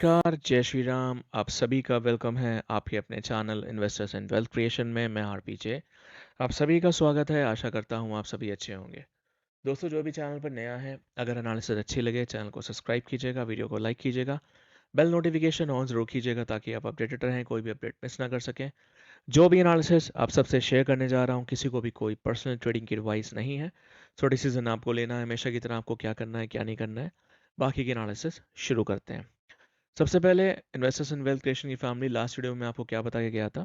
नमस्कार, जय श्री राम। आप सभी का वेलकम है आपके अपने channel investors and wealth creation में। मैं आरपीजे आप सभी का स्वागत है। आशा करता हूँ आप सभी अच्छे होंगे। दोस्तों, जो भी चैनल पर नया है, अगर एनालिसिस अच्छी लगे चैनल को सब्सक्राइब कीजिएगा, वीडियो को लाइक कीजिएगा, बेल नोटिफिकेशन ऑन जरूर कीजिएगा ताकि आप अपडेटेड रहें, कोई भी अपडेट मिस ना कर सकें। जो भी एनालिसिस आप सबसे शेयर करने जा रहा हूँ, किसी को भी कोई पर्सनल ट्रेडिंग की एडवाइस नहीं है। सो डिसीजन आपको लेना है, हमेशा की तरह आपको क्या करना है क्या नहीं करना है। बाकी की एनालिसिस शुरू करते हैं। सबसे पहले इन्वेस्टर्स इन वेल्थ क्रिएशन की फैमिली, लास्ट वीडियो में आपको क्या बता के गया था।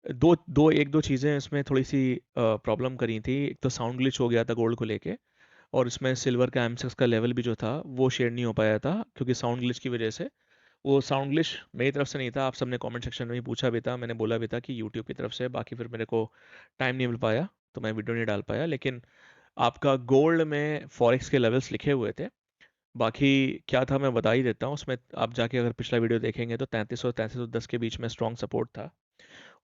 दो चीज़ें इसमें थोड़ी सी प्रॉब्लम करी थी। एक तो साउंड ग्लिच हो गया था गोल्ड को लेके, और इसमें सिल्वर का एम का लेवल भी जो था वो शेयर नहीं हो पाया था क्योंकि साउंड ग्लिच की वजह से। वो साउंड ग्लिच मेरी तरफ से नहीं था, आप सबने कमेंट सेक्शन में भी पूछा भी था, मैंने बोला भी था कि यूट्यूब की तरफ से। बाकी फिर मेरे को टाइम नहीं मिल पाया तो मैं वीडियो नहीं डाल पाया। लेकिन आपका गोल्ड में फॉरेक्स के लेवल्स लिखे हुए थे। बाकी क्या था मैं बता ही देता हूँ। उसमें आप जाके अगर पिछला वीडियो देखेंगे तो 3300 के बीच में स्ट्रॉन्ग सपोर्ट था,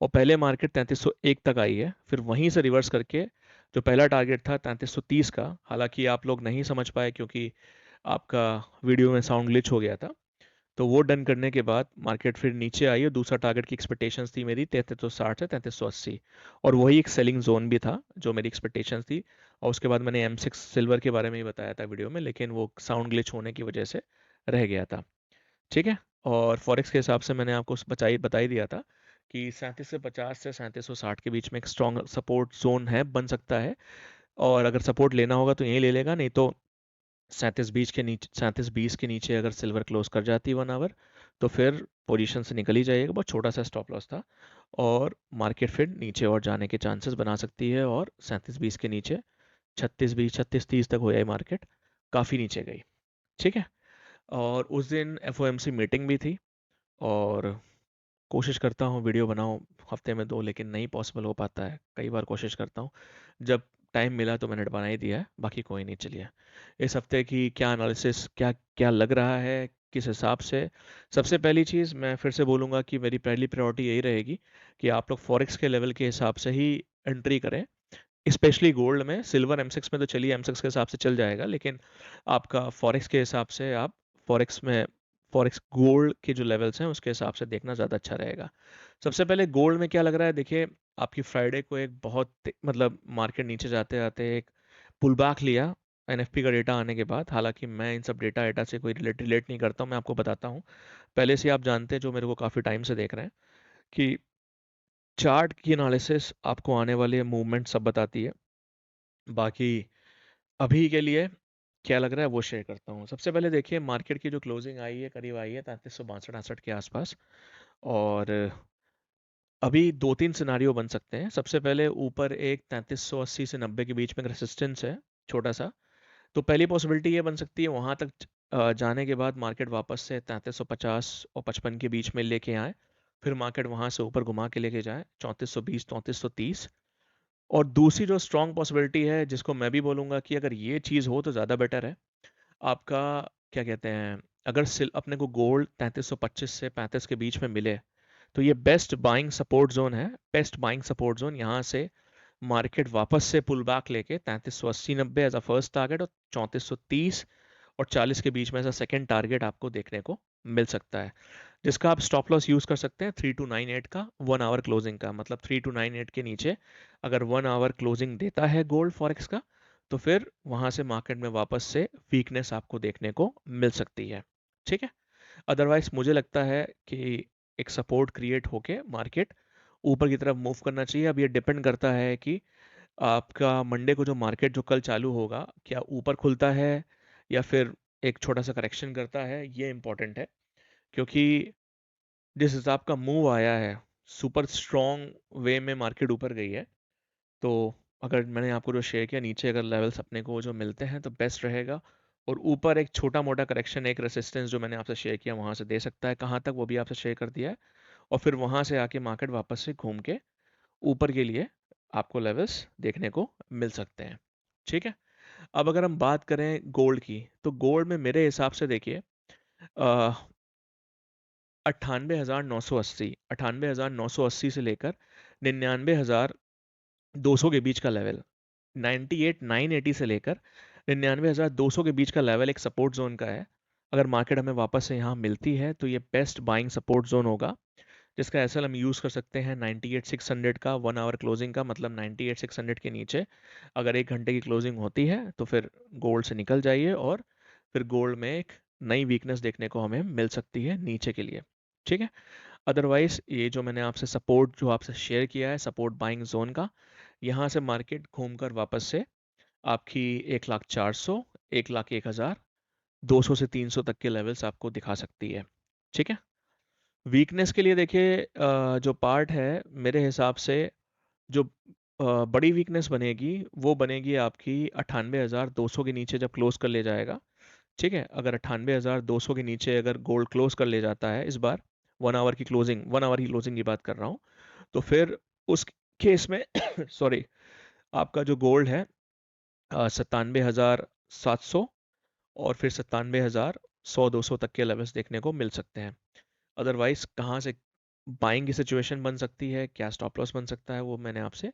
और पहले मार्केट 3301 तक आई है, फिर वहीं से रिवर्स करके जो पहला टारगेट था 3330 का, हालांकि आप लोग नहीं समझ पाए क्योंकि आपका वीडियो में साउंड ग्लिच हो गया था। तो वो डन करने के बाद मार्केट फिर नीचे आई, और दूसरा टारगेट की एक्सपेक्टेशंस थी मेरी 3360 से 3380, और वही एक सेलिंग जोन भी था जो मेरी एक्सपेक्टेशंस थी। और उसके बाद मैंने M6 सिल्वर के बारे में ही बताया था वीडियो में, लेकिन वो साउंड ग्लिच होने की वजह से रह गया था। ठीक है। और फॉरेक्स के हिसाब से मैंने आपको बता ही दिया था कि 3750 से 3760 के बीच में एक स्ट्रॉन्ग सपोर्ट जोन है, बन सकता है। और अगर सपोर्ट लेना होगा तो यहीं ले लेगा, नहीं तो 3720 के नीचे अगर सिल्वर क्लोज कर जाती है 1 आवर, तो फिर पोजीशन से निकल ही जाइएगा। बहुत छोटा सा स्टॉप लॉस था, और मार्केट फिर नीचे और जाने के चांसेस बना सकती है। और 3720 के नीचे 3620 3630 तक हो जाए मार्केट, काफ़ी नीचे गई। ठीक है। और उस दिन FOMC मीटिंग भी थी, और कोशिश करता हूँ वीडियो बनाऊँ हफ्ते में 2, लेकिन नहीं पॉसिबल हो पाता है। कई बार कोशिश करता हूँ, जब टाइम मिला तो मैंने बना ही दिया है। बाकी कोई नहीं, चलिए इस हफ्ते की क्या एनालिसिस, क्या क्या लग रहा है, किस हिसाब से। सबसे पहली चीज़ मैं फिर से बोलूँगा कि मेरी पहली प्रायोरिटी यही रहेगी कि आप लोग फॉरेक्स के लेवल के हिसाब से ही एंट्री करें, स्पेशली गोल्ड में। सिल्वर M6 में तो चलिए M6 के हिसाब से चल जाएगा, लेकिन आपका फॉरेक्स के हिसाब से आप फॉरेक्स में, फॉरेक्स गोल्ड के जो लेवल्स हैं उसके हिसाब से देखना ज़्यादा अच्छा रहेगा। सबसे पहले गोल्ड में क्या लग रहा है, देखिए आपकी फ्राइडे को एक बहुत मतलब मार्केट नीचे जाते जाते एक पुल बैक लिया NFP का डेटा आने के बाद। हालांकि मैं इन सब डेटा डेटा से कोई रिलेट नहीं करता हूँ, मैं आपको बताता हूँ। पहले से आप जानते हैं, जो मेरे को काफ़ी टाइम से देख रहे हैं, कि चार्ट की एनालिसिस आपको आने वाले मूवमेंट सब बताती है। बाकी अभी के लिए क्या लग रहा है वो शेयर करता हूँ। सबसे पहले देखिए मार्केट की जो क्लोजिंग आई है, करीब आई है 3362 के आसपास। और अभी दो तीन सिनारियो बन सकते हैं। सबसे पहले ऊपर एक 3380 से 90 के बीच में रेसिस्टेंस है, छोटा सा। तो पहली पॉसिबिलिटी ये बन सकती है, वहां तक जाने के बाद मार्केट वापस से 3350 और 55 के बीच में लेके आए, फिर मार्केट वहां से ऊपर घुमा के लेके जाए 3420 3430। और दूसरी जो स्ट्रॉन्ग पॉसिबिलिटी है, जिसको मैं भी बोलूंगा कि अगर ये चीज़ हो तो ज़्यादा बेटर है आपका, क्या कहते हैं, अगर अपने को गोल्ड 3325 से 35 के बीच में मिले, तो ये बेस्ट बाइंग सपोर्ट जोन है। बेस्ट बाइंग सपोर्ट जोन, यहाँ से मार्केट वापस से पुल बैक लेके 3380-90 एज अ फर्स्ट टारगेट, और 3430 और 40 के बीच में ऐसा सेकंड टारगेट आपको देखने को मिल सकता है, जिसका आप स्टॉप लॉस यूज कर सकते हैं 3298 का 1 आवर क्लोजिंग का। मतलब 3298 के नीचे अगर 1 आवर क्लोजिंग देता है गोल्ड फॉरेक्स का, तो फिर वहां से मार्केट में वापस से वीकनेस आपको देखने को मिल सकती है। ठीक है। अदरवाइज मुझे लगता है कि एक सपोर्ट क्रिएट होके मार्केट ऊपर की तरफ मूव करना चाहिए। अब ये डिपेंड करता है कि आपका मंडे को जो मार्केट जो कल चालू होगा, क्या ऊपर खुलता है या फिर एक छोटा सा करेक्शन करता है, ये इंपॉर्टेंट है। क्योंकि जिस हिसाब का मूव आया है, सुपर स्ट्रॉन्ग वे में मार्केट ऊपर गई है। तो अगर मैंने आपको जो शेयर किया, नीचे अगर लेवल्स अपने को जो मिलते हैं तो बेस्ट रहेगा, और ऊपर एक छोटा मोटा करेक्शन, एक रेसिस्टेंस जो मैंने आपसे शेयर किया वहां से दे सकता है। कहाँ तक वो भी आपसे शेयर कर दिया है। और फिर वहां से आके मार्केट वापस से घूम के ऊपर के लिए आपको लेवल्स देखने को मिल सकते हैं। ठीक है। अब अगर हम बात करें गोल्ड की, तो गोल्ड में मेरे हिसाब से देखिए 98,980 से लेकर 99,200 के बीच का लेवल, 98,980 से लेकर 99,200 के बीच का लेवल एक सपोर्ट जोन का है। अगर मार्केट हमें वापस से यहाँ मिलती है तो ये बेस्ट बाइंग सपोर्ट जोन होगा, जिसका एसएल हम यूज़ कर सकते हैं 98,600 का 1 आवर क्लोजिंग का, मतलब 98,600 के नीचे अगर 1 घंटे की क्लोजिंग होती है तो फिर गोल्ड से निकल जाइए, और फिर गोल्ड में एक नई वीकनेस देखने को हमें मिल सकती है नीचे के लिए। ठीक है। अदरवाइज ये जो मैंने आपसे सपोर्ट जो आपसे शेयर किया है सपोर्ट बाइंग जोन का, यहाँ से मार्केट घूमकर वापस से आपकी 1,04,000, 1,01,000, 200 से 300 तक के लेवल्स आपको दिखा सकती है। ठीक है। वीकनेस के लिए देखिए जो पार्ट है मेरे हिसाब से, जो बड़ी वीकनेस बनेगी वो बनेगी आपकी 98,200 के नीचे जब क्लोज कर ले जाएगा। ठीक है। अगर 98,200 के नीचे अगर गोल्ड क्लोज कर ले जाता है इस बार, 1 आवर की क्लोजिंग की बात कर रहा हूँ, तो फिर उस केस में सॉरी, आपका जो गोल्ड है 97,700 और फिर 97,100-200 तक के लेवल्स देखने को मिल सकते हैं। अदरवाइज कहाँ से बाइंग की सिचुएशन बन सकती है, क्या स्टॉप लॉस बन सकता है, वो मैंने आपसे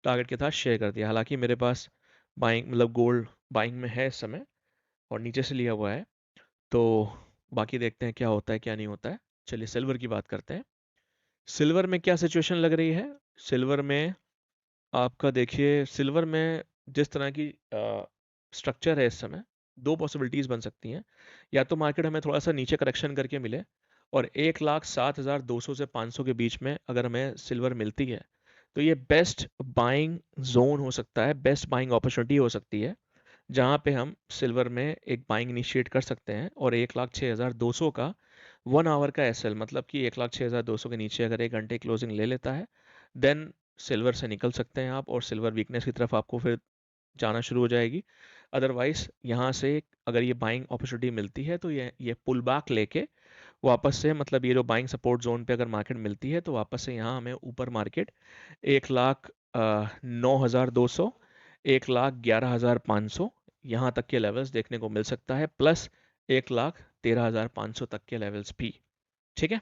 टारगेट के साथ शेयर कर दिया। हालांकि मेरे पास बाइंग मतलब गोल्ड बाइंग में है इस समय और नीचे से लिया हुआ है, तो बाकी देखते हैं क्या होता है क्या नहीं होता है। चलिए सिल्वर की बात करते हैं। सिल्वर में क्या सिचुएशन लग रही है? सिल्वर में आपका देखिए, सिल्वर में जिस तरह की स्ट्रक्चर है इस समय, दो पॉसिबिलिटीज़ बन सकती हैं। या तो मार्केट हमें थोड़ा सा नीचे करेक्शन करके मिले और 1,07,200 से 500 के बीच में अगर हमें सिल्वर मिलती है तो ये बेस्ट बाइंग जोन हो सकता है, बेस्ट बाइंग अपॉर्चुनिटी हो सकती है, जहाँ पे हम सिल्वर में एक बाइंग इनिशिएट कर सकते हैं। और 1,06,200 का 1 आवर का एसएल, मतलब कि 1,06,200 के नीचे अगर 1 घंटे क्लोजिंग ले लेता है, देन सिल्वर से निकल सकते हैं आप और सिल्वर वीकनेस की तरफ आपको फिर जाना शुरू हो जाएगी। अदरवाइज यहाँ से अगर ये बाइंग अपॉर्चुनिटी मिलती है तो ये पुल बैक लेके वापस से, मतलब ये जो बाइंग सपोर्ट जोन पे अगर मार्केट मिलती है तो वापस से यहाँ हमें ऊपर मार्केट 1,09,200, 1,11,500 यहाँ तक के लेवल्स देखने को मिल सकता है, प्लस 1,13,500 तक के लेवल्स भी। ठीक है।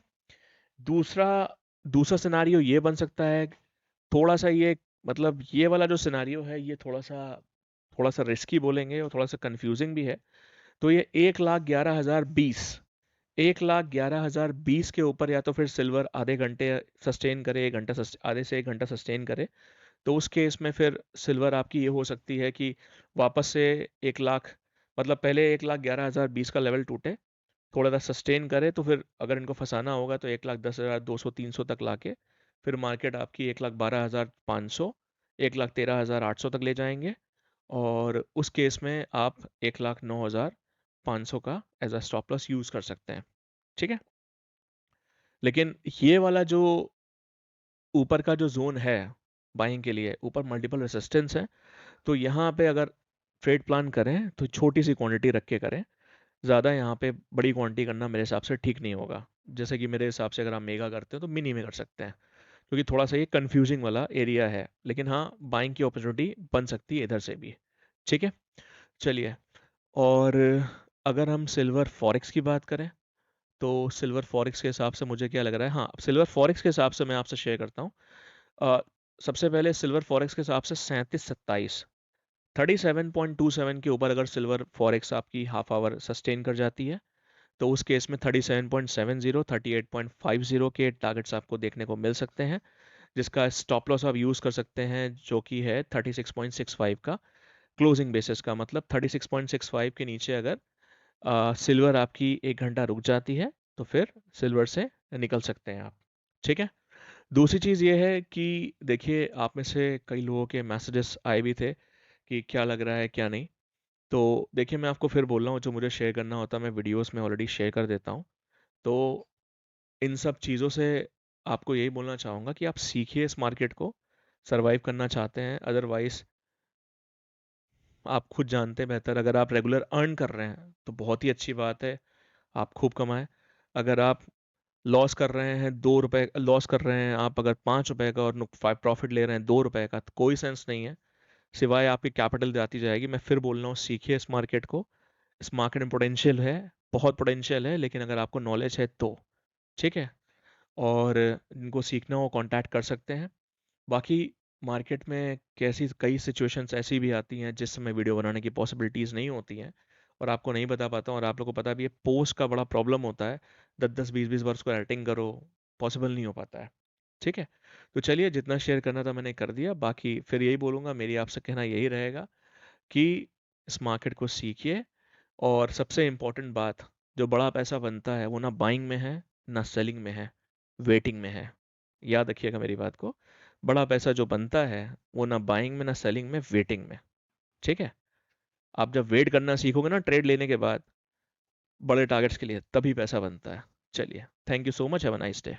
दूसरा दूसरा सिनारियो ये बन सकता है, थोड़ा सा ये, मतलब ये वाला जो सिनारियो है ये थोड़ा सा रिस्की बोलेंगे और थोड़ा सा कंफ्यूजिंग भी है। तो ये 1,11,020, 1,11,020 के ऊपर या तो फिर सिल्वर आधे घंटे सस्टेन करे, आधे से 1 घंटा सस्टेन करे, तो उस केस में फिर सिल्वर आपकी ये हो सकती है कि वापस से 1 लाख, मतलब पहले 1,11,020 का लेवल टूटे, थोड़ा सा सस्टेन करे, तो फिर अगर इनको फंसाना होगा तो 1,10,200-300 तक लाके फिर मार्केट आपकी 1,12,500, 1,13,800 तक ले जाएंगे, और उस केस में आप 1,09,500 का as a stop loss use कर सकते हैं। ठीक है। लेकिन ये वाला जो ऊपर का जो जोन है बाइंग के लिए, ऊपर मल्टीपल रेसिस्टेंस है, तो यहाँ पे अगर ट्रेड प्लान करें तो छोटी सी क्वांटिटी रख के करें। ज़्यादा यहाँ पे बड़ी क्वांटिटी करना मेरे हिसाब से ठीक नहीं होगा। जैसे कि मेरे हिसाब से अगर आप मेगा करते हो तो मिनी में कर सकते हैं, क्योंकि थोड़ा सा ये कंफ्यूजिंग वाला एरिया है, लेकिन हाँ बाइंग की अपॉर्चुनिटी बन सकती है इधर से भी। ठीक है। चलिए, और अगर हम सिल्वर फॉरेक्स की बात करें तो सिल्वर फॉरेक्स के हिसाब से मुझे क्या लग रहा है, हाँ सिल्वर फॉरेक्स के हिसाब से मैं आपसे शेयर करता हूँ। अ, सबसे पहले सिल्वर फॉरेक्स के हिसाब से 37-27, 37.27 के ऊपर अगर सिल्वर फॉरेक्स आपकी हाफ आवर सस्टेन कर जाती है तो उस केस में 37.70, 38.50 के टारगेट्स आपको देखने को मिल सकते हैं, जिसका स्टॉप लॉस आप यूज़ कर सकते हैं जो कि है 36.65 का क्लोजिंग बेसिस का। मतलब 36.65 के नीचे अगर सिल्वर आपकी 1 घंटा रुक जाती है तो फिर सिल्वर से निकल सकते हैं आप। ठीक है। दूसरी चीज़ ये है कि देखिए, आप में से कई लोगों के मैसेजेस आए भी थे कि क्या लग रहा है क्या नहीं। तो देखिए, मैं आपको फिर बोल रहा हूँ, जो मुझे शेयर करना होता है मैं वीडियोस में ऑलरेडी शेयर कर देता हूँ। तो इन सब चीज़ों से आपको यही बोलना चाहूँगा कि आप सीखिए इस मार्केट को, सरवाइव करना चाहते हैं। अदरवाइज आप खुद जानते हैं बेहतर, अगर आप रेगुलर अर्न कर रहे हैं तो बहुत ही अच्छी बात है, आप खूब कमाएं। अगर आप लॉस कर रहे हैं, 2 रुपए लॉस कर रहे हैं आप, अगर 5 रुपए का और प्रॉफिट ले रहे हैं 2 रुपए का, तो कोई सेंस नहीं है, सिवाय आपकी कैपिटल जाती जाएगी। मैं फिर बोल रहा हूँ, सीखिए इस मार्केट को। इस मार्केट में पोटेंशियल है, बहुत पोटेंशियल है, लेकिन अगर आपको नॉलेज है तो। ठीक है। और इनको सीखना हो कांटेक्ट कर सकते हैं। बाकी मार्केट में कैसी कई सिचुएशंस ऐसी भी आती हैं जिस समय वीडियो बनाने की पॉसिबिलिटीज़ नहीं होती हैं, और आपको नहीं बता पाता हूँ, और आप लोग को पता भी है पोस्ट का बड़ा प्रॉब्लम होता है, 10-10 20-20 बार उसको एडिटिंग करो, पॉसिबल नहीं हो पाता है। ठीक है, तो चलिए जितना शेयर करना था मैंने कर दिया, बाकी फिर यही बोलूँगा, मेरी आपसे कहना यही रहेगा कि इस मार्केट को सीखिए। और सबसे इम्पोर्टेंट बात, जो बड़ा पैसा बनता है वो ना बाइंग में है, ना सेलिंग में है, वेटिंग में है। याद रखिएगा मेरी बात को, बड़ा पैसा जो बनता है वो ना बाइंग में, ना सेलिंग में, वेटिंग में। ठीक है, आप जब वेट करना सीखोगे ना ट्रेड लेने के बाद बड़े टारगेट्स के लिए, तभी पैसा बनता है। चलिए, thank you so much, have a nice day.